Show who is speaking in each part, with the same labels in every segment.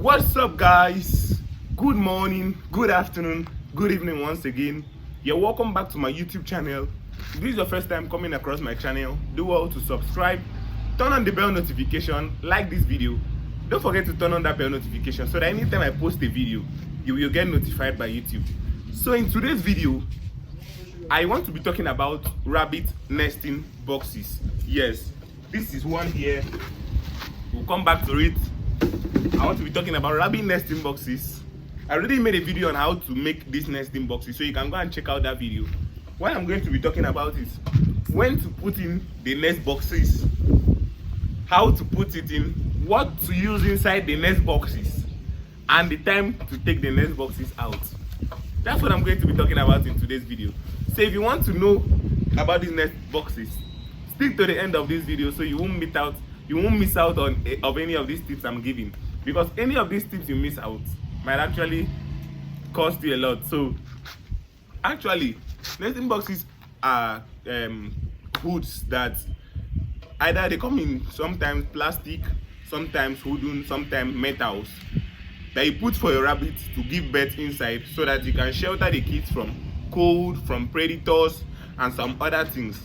Speaker 1: What's up, guys? Good morning, good afternoon, good evening once again. You're welcome back to my YouTube channel. If this is your first time coming across my channel, do well to subscribe, turn on the bell notification, like this video. Don't forget to turn on that bell notification so that anytime I post a video, you will get notified by YouTube. So in today's video, I want to be talking about rabbit nesting boxes. Yes, this is one here. We'll come back to it. I want to be talking about rabbit nesting boxes. I already made a video on how to make these nesting boxes, so you can go and check out that video. What I'm going to be talking about is when to put in the nest boxes, how to put it in, what to use inside the nest boxes, and the time to take the nest boxes out. That's what I'm going to be talking about in today's video. So if you want to know about these nest boxes, stick to the end of this video so you won't miss out on any of these tips I'm giving, because any of these tips you miss out might actually cost you a lot. So actually, nesting boxes are hoods that either they come in sometimes plastic, sometimes wooden, sometimes metals, that you put for your rabbits to give birth inside so that you can shelter the kids from cold, from predators, and some other things.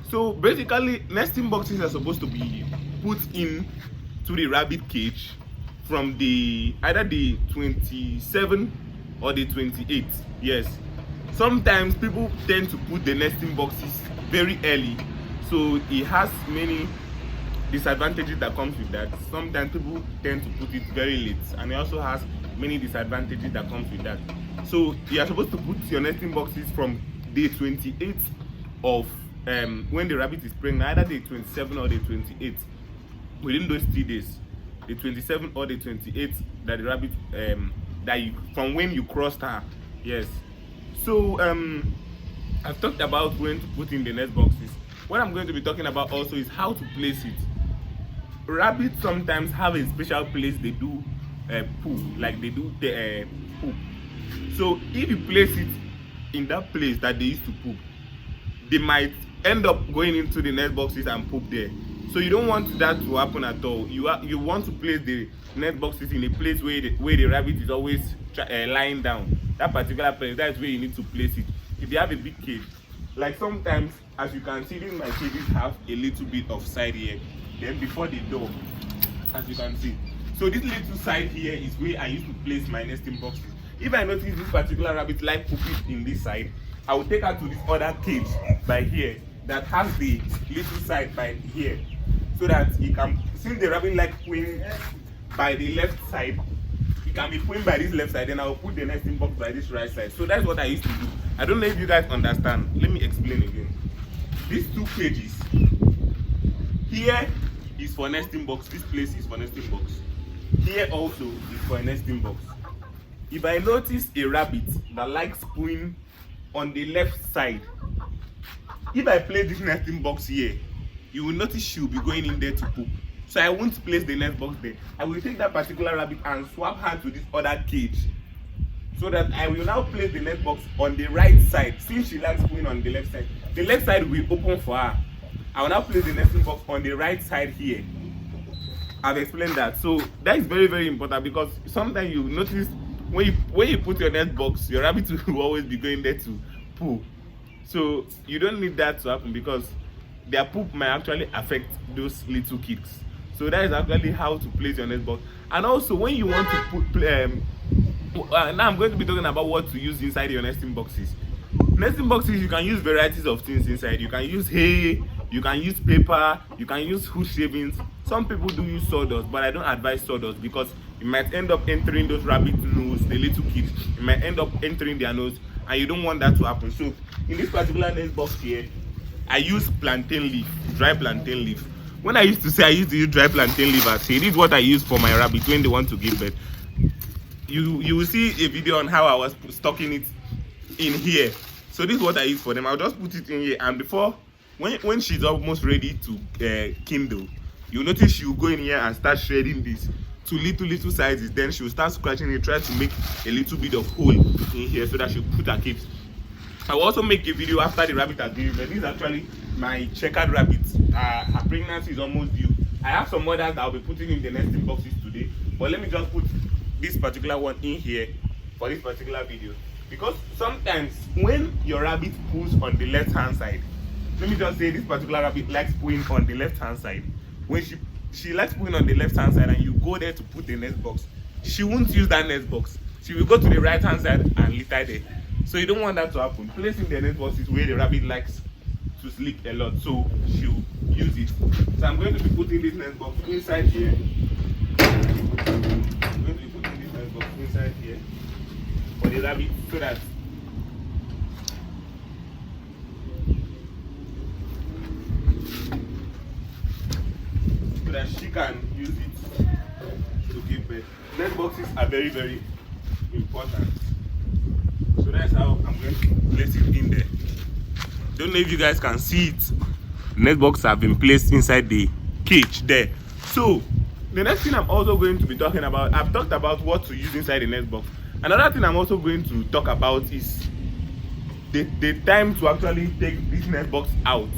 Speaker 1: So basically, nesting boxes are supposed to be put in to the rabbit cage from either the 27 or the 28. Yes, sometimes people tend to put the nesting boxes very early, so it has many disadvantages that comes with that. Sometimes people tend to put it very late, and it also has many disadvantages that comes with that. So you are supposed to put your nesting boxes from day 28 of when the rabbit is pregnant, either day 27 or day 28, within those 3 days, the 27 or the 28 that the rabbit from when you crossed her. Yes. So I've talked about when to put in the nest boxes. What I'm going to be talking about also is how to place it. Rabbits sometimes have a special place they do poo, like they do the poop. So if you place it in that place that they used to poop, they might end up going into the nest boxes and poop there. So you don't want that to happen at all. You want to place the nest boxes in a place where the rabbit is always lying down. That particular place, that's where you need to place it. If you have a big cage, like sometimes, as you can see, my cages have a little bit of side here. Then before the door, as you can see. So this little side here is where I used to place my nesting boxes. If I notice this particular rabbit like pooping in this side, I will take her to this other cage by here that has the little side by here, so that he can, since the rabbit like pooing by the left side, he can be pooing by this left side, then I will put the nesting box by this right side. So that's what I used to do. I don't know if you guys understand. Let me explain again. These two cages here is for nesting box. This place is for nesting box. Here also is for a nesting box. If I notice a rabbit that likes pooing on the left side, if I place this nesting box here, you will notice she will be going in there to poop. So I won't place the nest box there. I will take that particular rabbit and swap her to this other cage, so that I will now place the nest box on the right side. Since she likes pooing on the left side will open for her. I will now place the nesting box on the right side here. I've explained that. So that is very, very important, because sometimes you notice when you put your nest box, your rabbit will always be going there to poo. So you don't need that to happen, because their poop might actually affect those little kids. So that is actually how to place your nest box. And also, when you want to put now I'm going to be talking about what to use inside your nesting boxes. Nesting boxes, you can use varieties of things inside. You can use hay, you can use paper, you can use wood shavings. Some people do use sawdust, but I don't advise sawdust, because it might end up entering those rabbit nose, the little kids. It might end up entering their nose, and you don't want that to happen. So in this particular nest box here, I use plantain leaf, dry plantain leaf. When I used to say I used to use dry plantain leaf as hay, this is what I use for my rabbit when they want to give birth. You will see a video on how I was stocking it in here. So this is what I use for them. I'll just put it in here, and before, when she's almost ready to kindle, you'll notice she will go in here and start shredding this to little sizes. Then she will start scratching it, try to make a little bit of hole in here so that she'll put her cakes. I will also make a video after the rabbit has given birth. This is actually my checkered rabbit. Her pregnancy is almost due. I have some others that I'll be putting in the nesting boxes today. but let me just put this particular one in here for this particular video, because sometimes when your rabbit pulls on the left hand side, let me just say this particular rabbit likes pulling on the left hand side. When she likes pulling on the left hand side and you go there to put the nest box, she won't use that nest box. She will go to the right hand side and litter there. So you don't want that to happen. Placing the nest box is where the rabbit likes to sleep a lot, so she'll use it. So I'm going to be putting this nest box inside here. I'm going to be putting this nest box inside here for the rabbit, so that she can use it to give birth. Nest boxes are very, very important. So that's how I'm going to place it in there. Don't know if you guys can see it. Nest boxes have been placed inside the cage there. So the next thing I'm also going to be talking about, I've talked about what to use inside the nest box. Another thing I'm also going to talk about is the time to actually take this nest box out.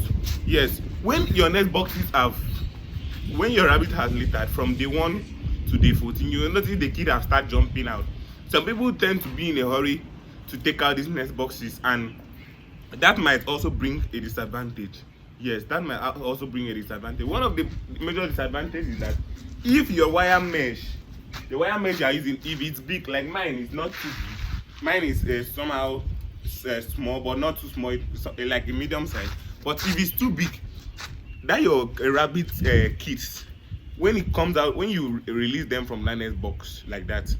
Speaker 1: Yes, when your nest boxes when your rabbit has littered from day 1 to day 14, you will notice the kid have started jumping out. Some people tend to be in a hurry to take out these nest boxes, and that might also bring a disadvantage. Yes, that might also bring a disadvantage. One of the major disadvantages is that if your wire mesh, the wire mesh you are using, if it's big, like mine is not too big, mine is somehow small but not too small, like a medium size. But if it's too big, that your rabbit kids, when it comes out, when you release them from that nest box like that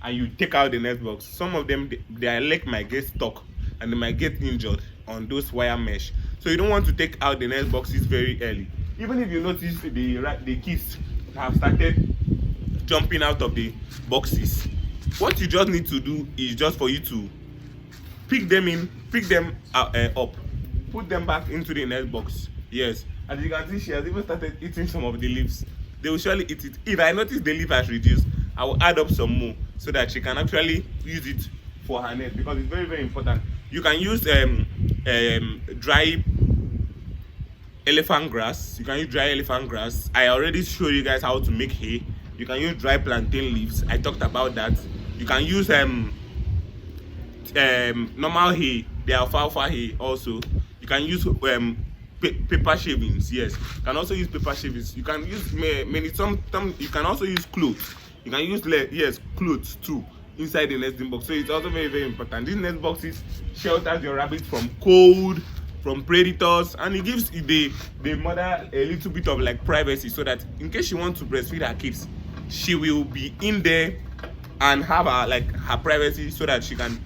Speaker 1: and you take out the nest box, some of them, their leg might get stuck and they might get injured on those wire mesh. So you don't want to take out the nest boxes very early. Even if you notice the kids have started jumping out of the boxes, what you just need to do is just for you to pick them up, put them back into the nest box. Yes, as you can see, she has even started eating some of the leaves. They will surely eat it. If I notice the leaf has reduced, I will add up some more so that she can actually use it for her nest, because it's very, very important. You can use dry elephant grass. You can use dry elephant grass. I already showed you guys how to make hay. You can use dry plantain leaves. I talked about that. You can use normal hay, the alfalfa hay also. You can use paper shavings. Yes, you can also use paper shavings. You can use you can also use clothes. You can use clothes too inside the nesting box. So it's also very, very important. These nest boxes shelters your rabbit from cold, from predators, and it gives the mother a little bit of like privacy, so that in case she wants to breastfeed her kids, she will be in there and have her privacy, so that she can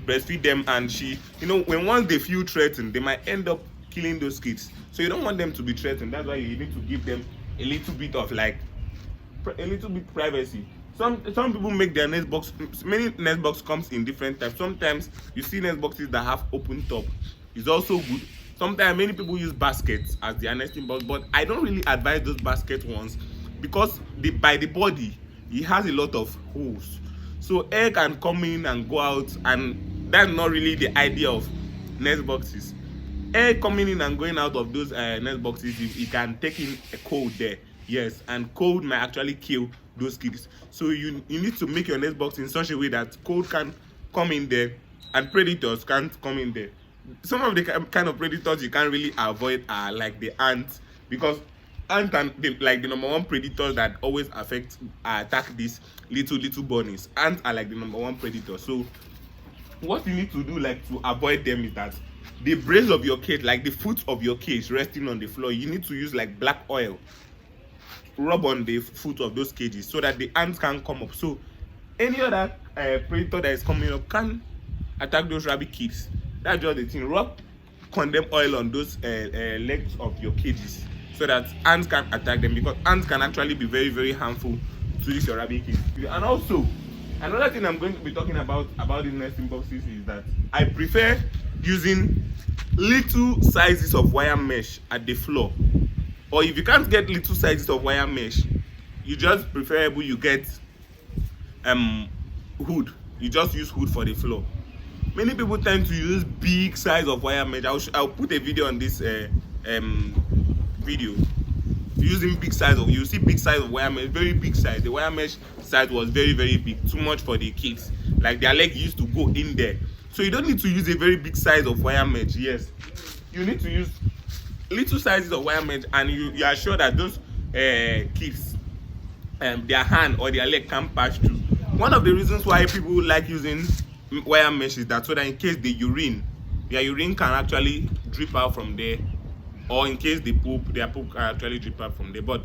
Speaker 1: breastfeed them. And she, when once they feel threatened, they might end up killing those kids. So you don't want them to be threatened. That's why you need to give them a little bit of privacy. Some people make their nest box. Many nest box comes in different types. Sometimes you see nest boxes that have open top. It's also good. Sometimes many people use baskets as their nesting box, but I don't really advise those basket ones, because by the body it has a lot of holes, so air can come in and go out, and that's not really the idea of nest boxes. Air coming in and going out of those nest boxes, it can take in a cold there. Yes, and cold might actually kill those kids. So you need to make your nest box in such a way that cold can come in there and predators can't come in there. Some of the kind of predators you can't really avoid are like the ants, because ants are like the number one predators that always attack these little bunnies. Ants are like the number one predator. So what you need to do to avoid them is that the brace of your cage, like the foot of your cage resting on the floor, you need to use black oil, rub on the foot of those cages, so that the ants can come up. So any other predator that is coming up can attack those rabbit kids. That's just the thing. Rub condemn oil on those legs of your cages, so that ants can attack them, because ants can actually be very, very harmful to your rabbit kids. And also, another thing I'm going to be talking about these nesting boxes is that I prefer using little sizes of wire mesh at the floor. Or if you can't get little sizes of wire mesh, you just preferable you get hood. You just use hood for the floor. Many people tend to use big size of wire mesh. I'll put a video on this video. using big size of, you see big size of wire mesh, very big size. The wire mesh size was very big, too much for the kids. Like their leg used to go in there. So you don't need to use a very big size of wire mesh. Yes, you need to use little sizes of wire mesh, and you are sure that those kids, their hand or their leg can't pass through. One of the reasons why people like using wire mesh is that so that in case they urine, their urine can actually drip out from there, or in case they poop, their poop can actually drip out from there. But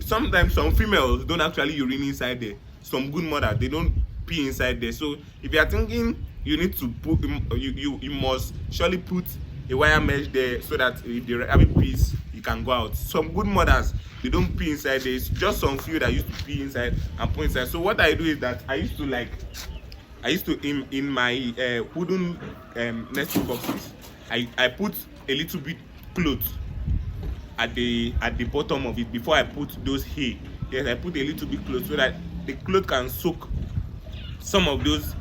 Speaker 1: sometimes some females don't actually urine inside there. Some good mothers, they don't pee inside there. So if you are thinking you need to put, you must surely put a wire mesh there so that if the rabbit pees, you can go out. Some good mothers, they don't pee inside there. It's just some few that used to pee inside and put inside. So what I do is that I used to in my wooden nesting boxes, I put a little bit cloth at the bottom of it before I put those hay. Yes, I put a little bit cloth so that the cloth can soak some of those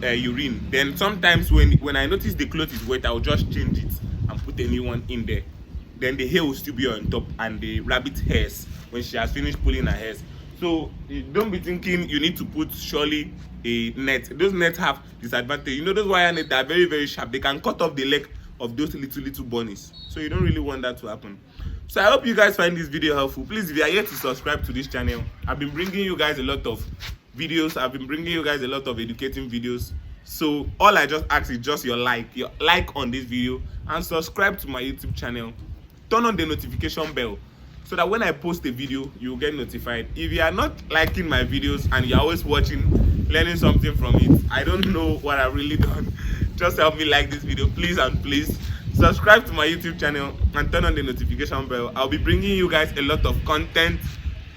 Speaker 1: urine. Then sometimes when I notice the cloth is wet, I'll just change it and put a new one in there. Then the hair will still be on top, and the rabbit hairs when she has finished pulling her hairs. So don't be thinking you need to put surely a net. Those nets have disadvantage. You know, those wire nets are very sharp. They can cut off the leg of those little bunnies. So you don't really want that to happen. So I hope you guys find this video helpful. Please, if you are yet to subscribe to this channel, I've been bringing you guys a lot of videos. I've been bringing you guys a lot of educating videos. So all I just ask is just your like on this video, and subscribe to my YouTube channel. Turn on the notification bell so that when I post a video, you will get notified. If you are not liking my videos and you're always watching, learning something from it, I don't know what I've really done. Just help me like this video, please, and please subscribe to my YouTube channel and turn on the notification bell. I'll be bringing you guys a lot of content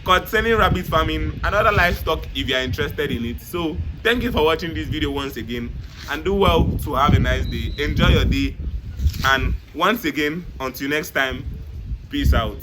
Speaker 1: concerning rabbit farming and other livestock if you are interested in it. So thank you for watching this video once again, and do well to have a nice day. Enjoy your day, and once again, until next time, peace out.